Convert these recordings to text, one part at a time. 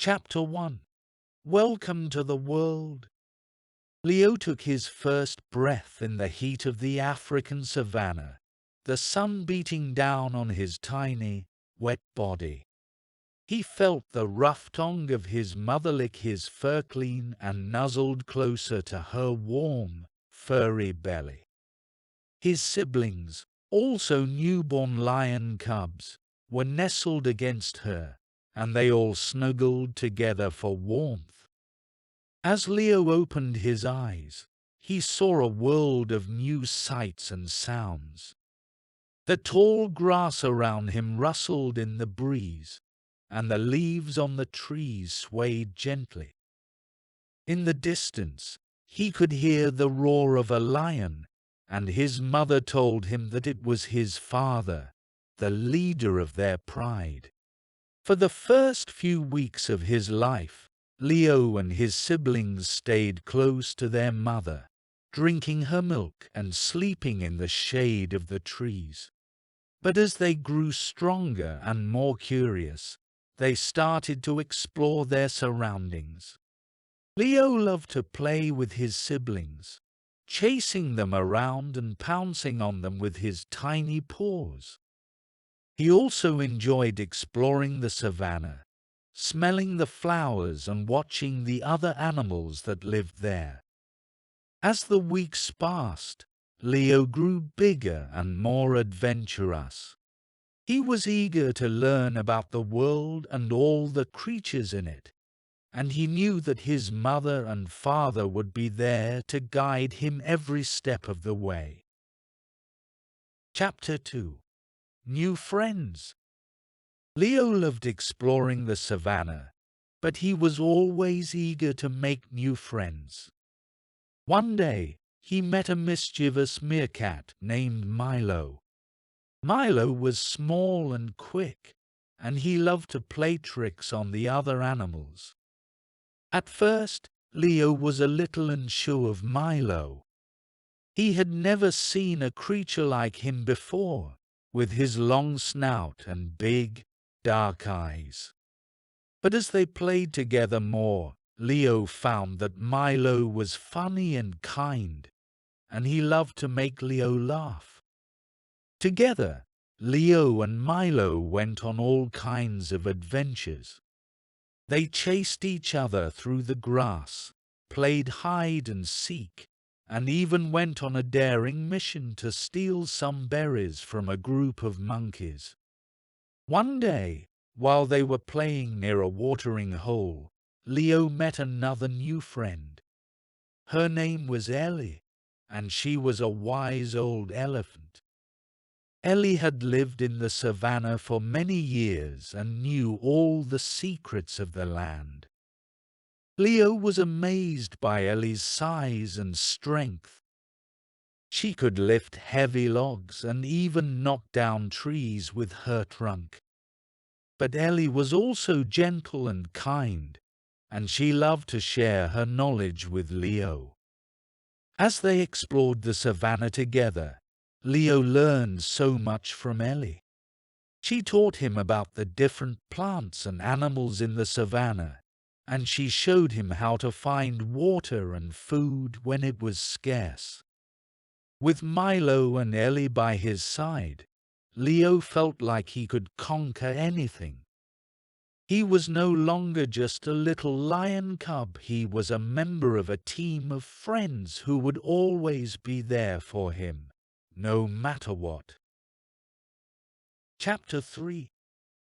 Chapter 1. Welcome to the world. Leo took his first breath in the heat of the African savanna, the sun beating down on his tiny, wet body. He felt the rough tongue of his mother lick his fur clean and nuzzled closer to her warm, furry belly. His siblings, also newborn lion cubs, were nestled against her, and they all snuggled together for warmth. As Leo opened his eyes, he saw a world of new sights and sounds. The tall grass around him rustled in the breeze, and the leaves on the trees swayed gently. In the distance, he could hear the roar of a lion, and his mother told him that it was his father, the leader of their pride. For the first few weeks of his life, Leo and his siblings stayed close to their mother, drinking her milk and sleeping in the shade of the trees. But as they grew stronger and more curious, they started to explore their surroundings. Leo loved to play with his siblings, chasing them around and pouncing on them with his tiny paws. He also enjoyed exploring the savanna, smelling the flowers and watching the other animals that lived there. As the weeks passed, Leo grew bigger and more adventurous. He was eager to learn about the world and all the creatures in it, and he knew that his mother and father would be there to guide him every step of the way. Chapter 2. New Friends. Leo loved exploring the savanna, but he was always eager to make new friends. One day, he met a mischievous meerkat named Milo. Milo was small and quick, and he loved to play tricks on the other animals. At first, Leo was a little unsure of Milo. He had never seen a creature like him before, with his long snout and big, dark eyes. But as they played together more, Leo found that Milo was funny and kind, and he loved to make Leo laugh. Together, Leo and Milo went on all kinds of adventures. They chased each other through the grass, played hide and seek, and even went on a daring mission to steal some berries from a group of monkeys. One day, while they were playing near a watering hole, Leo met another new friend. Her name was Ellie, and she was a wise old elephant. Ellie had lived in the savanna for many years and knew all the secrets of the land. Leo was amazed by Ellie's size and strength. She could lift heavy logs and even knock down trees with her trunk. But Ellie was also gentle and kind, and she loved to share her knowledge with Leo. As they explored the savanna together, Leo learned so much from Ellie. She taught him about the different plants and animals in the savanna, and she showed him how to find water and food when it was scarce. With Milo and Ellie by his side, Leo felt like he could conquer anything. He was no longer just a little lion cub, he was a member of a team of friends who would always be there for him, no matter what. Chapter 3.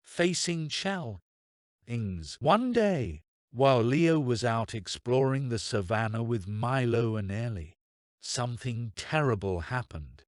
Facing Challengings. One day, while Leo was out exploring the savanna with Milo and Ellie, something terrible happened.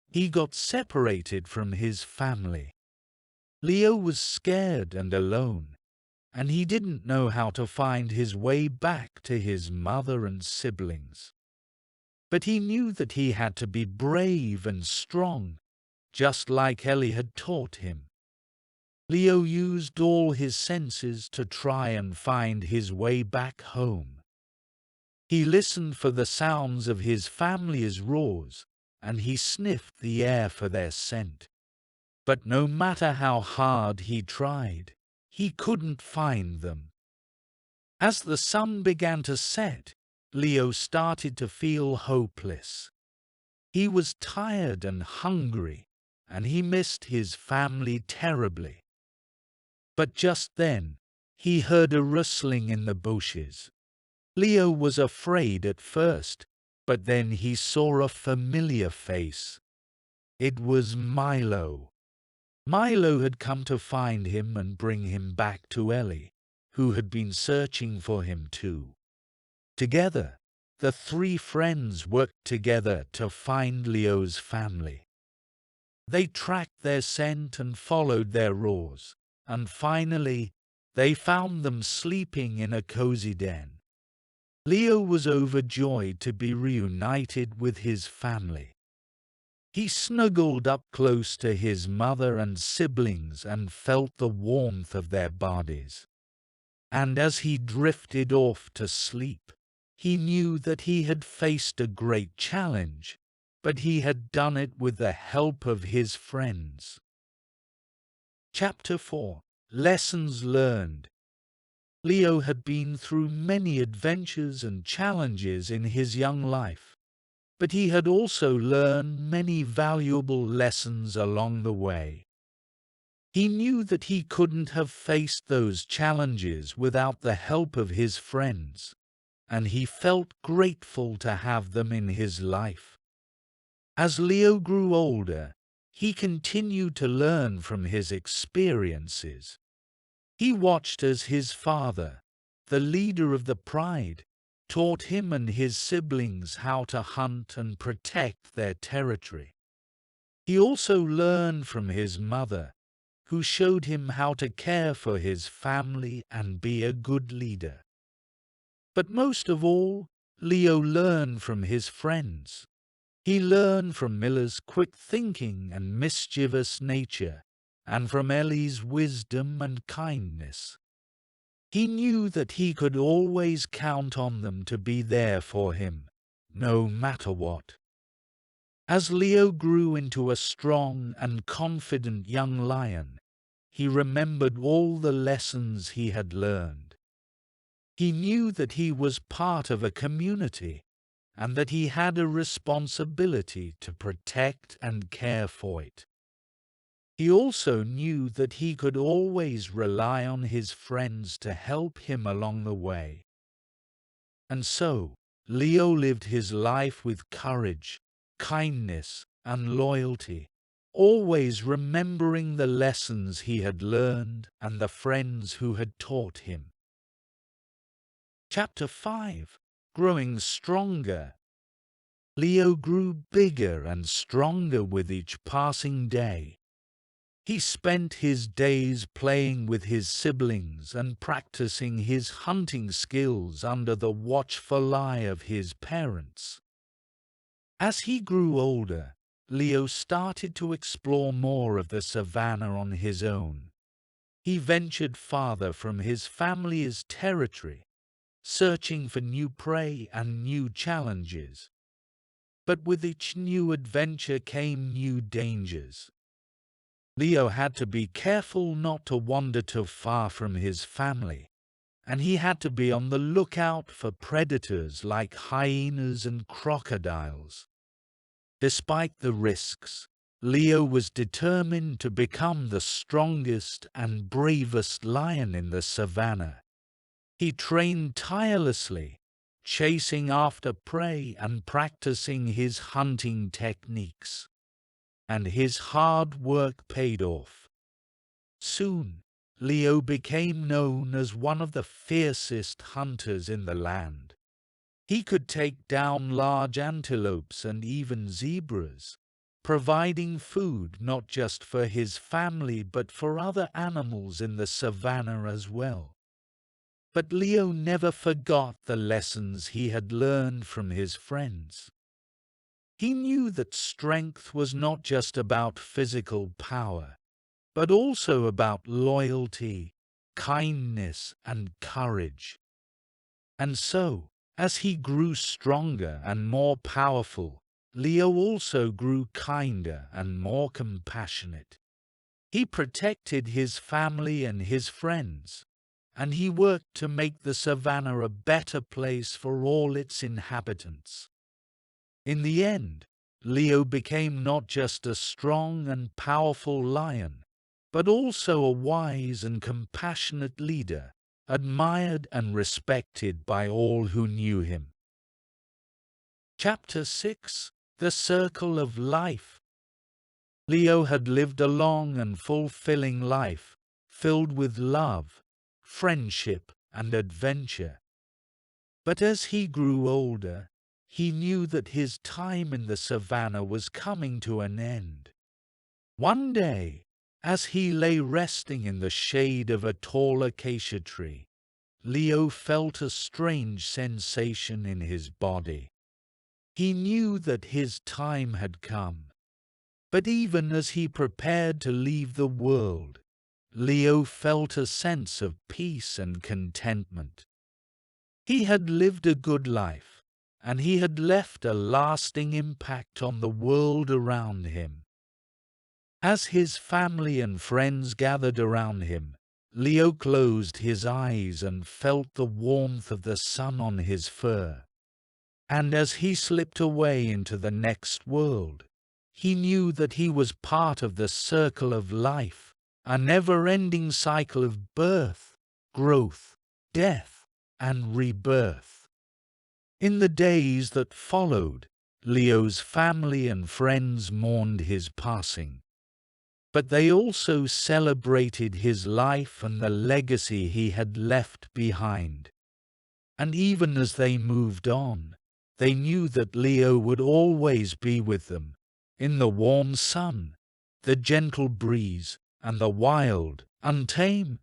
He got separated from his family. Leo was scared and alone, and he didn't know how to find his way back to his mother and siblings. But he knew that he had to be brave and strong, just like Ellie had taught him. Leo used all his senses to try and find his way back home. He listened for the sounds of his family's roars, and he sniffed the air for their scent. But no matter how hard he tried, he couldn't find them. As the sun began to set, Leo started to feel hopeless. He was tired and hungry, and he missed his family terribly. But just then, he heard a rustling in the bushes. Leo was afraid at first, but then he saw a familiar face. It was Milo. Milo had come to find him and bring him back to Ellie, who had been searching for him too. Together, the three friends worked together to find Leo's family. They tracked their scent and followed their roars, and finally, they found them sleeping in a cozy den. Leo was overjoyed to be reunited with his family. He snuggled up close to his mother and siblings and felt the warmth of their bodies. And as he drifted off to sleep, he knew that he had faced a great challenge, but he had done it with the help of his friends. Chapter 4. Lessons Learned. Leo had been through many adventures and challenges in his young life, but he had also learned many valuable lessons along the way. He knew that he couldn't have faced those challenges without the help of his friends, and he felt grateful to have them in his life. As Leo grew older, he continued to learn from his experiences. He watched as his father, the leader of the pride, taught him and his siblings how to hunt and protect their territory. He also learned from his mother, who showed him how to care for his family and be a good leader. But most of all, Leo learned from his friends. He learned from Miller's quick thinking and mischievous nature, and from Ellie's wisdom and kindness. He knew that he could always count on them to be there for him, no matter what. As Leo grew into a strong and confident young lion, he remembered all the lessons he had learned. He knew that he was part of a community, and that he had a responsibility to protect and care for it. He also knew that he could always rely on his friends to help him along the way. And so, Leo lived his life with courage, kindness, and loyalty, always remembering the lessons he had learned and the friends who had taught him. Chapter 5. Growing Stronger. Leo grew bigger and stronger with each passing day. He spent his days playing with his siblings and practicing his hunting skills under the watchful eye of his parents. As he grew older, Leo started to explore more of the savanna on his own. He ventured farther from his family's territory, searching for new prey and new challenges. But with each new adventure came new dangers. Leo had to be careful not to wander too far from his family, and he had to be on the lookout for predators like hyenas and crocodiles. Despite the risks, Leo was determined to become the strongest and bravest lion in the savanna. He trained tirelessly, chasing after prey and practicing his hunting techniques. And his hard work paid off. Soon, Leo became known as one of the fiercest hunters in the land. He could take down large antelopes and even zebras, providing food not just for his family but for other animals in the savanna as well. But Leo never forgot the lessons he had learned from his friends. He knew that strength was not just about physical power, but also about loyalty, kindness, and courage. And so, as he grew stronger and more powerful, Leo also grew kinder and more compassionate. He protected his family and his friends, and he worked to make the savanna a better place for all its inhabitants. In the end, Leo became not just a strong and powerful lion, but also a wise and compassionate leader, admired and respected by all who knew him. Chapter 6: The Circle of Life. Leo had lived a long and fulfilling life, filled with love, friendship, and adventure. But as he grew older, he knew that his time in the savanna was coming to an end. One day, as he lay resting in the shade of a tall acacia tree, Leo felt a strange sensation in his body. He knew that his time had come. But even as he prepared to leave the world, Leo felt a sense of peace and contentment. He had lived a good life, and he had left a lasting impact on the world around him. As his family and friends gathered around him, Leo closed his eyes and felt the warmth of the sun on his fur. And as he slipped away into the next world, he knew that he was part of the circle of life, a never-ending cycle of birth, growth, death, and rebirth. In the days that followed, Leo's family and friends mourned his passing. But they also celebrated his life and the legacy he had left behind. And even as they moved on, they knew that Leo would always be with them, in the warm sun, the gentle breeze, and the wild, untamed,